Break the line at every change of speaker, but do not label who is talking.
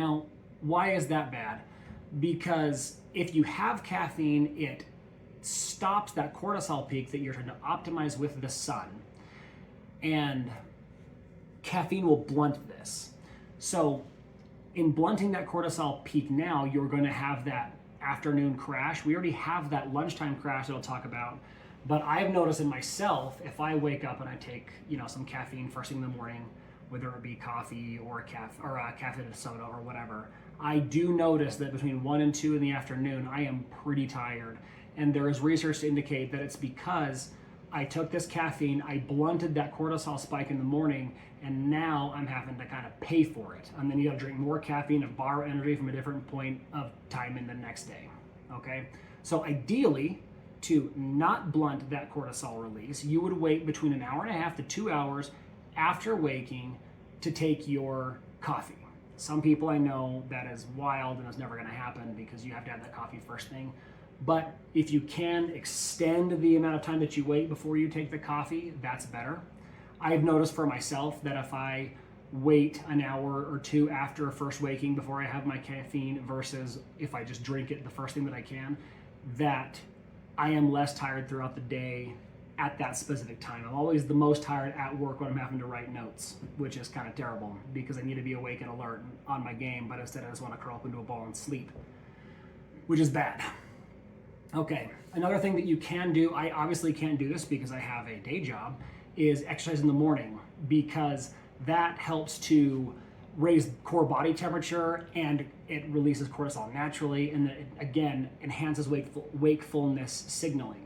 Now, why is that bad? Because if you have caffeine, it stops that cortisol peak that you're trying to optimize with the sun. And caffeine will blunt this. So in blunting that cortisol peak now, you're going to have that afternoon crash. We already have that lunchtime crash that I'll talk about. But I've noticed in myself, if I wake up and I take, some caffeine first thing in the morning, whether it be coffee or a caffeinated soda or whatever, I do notice that between 1 and 2 in the afternoon, I am pretty tired. And there is research to indicate that it's because I took this caffeine, I blunted that cortisol spike in the morning, and now I'm having to kind of pay for it. And then you gotta drink more caffeine to borrow energy from a different point of time in the next day, okay? So ideally, to not blunt that cortisol release, you would wait between an hour and a half to 2 hours after waking to take your coffee. Some people I know that is wild and it's never gonna happen because you have to have that coffee first thing. But if you can extend the amount of time that you wait before you take the coffee, that's better. I've noticed for myself that if I wait an hour or two after first waking before I have my caffeine versus if I just drink it the first thing that I can, that I am less tired throughout the day at that specific time. I'm always the most tired at work when I'm having to write notes, which is kind of terrible because I need to be awake and alert and on my game, but instead I just want to curl up into a ball and sleep, which is bad. Okay, another thing that you can do, I obviously can't do this because I have a day job, is exercise in the morning because that helps to raise core body temperature and it releases cortisol naturally and it, again, enhances wakefulness signaling.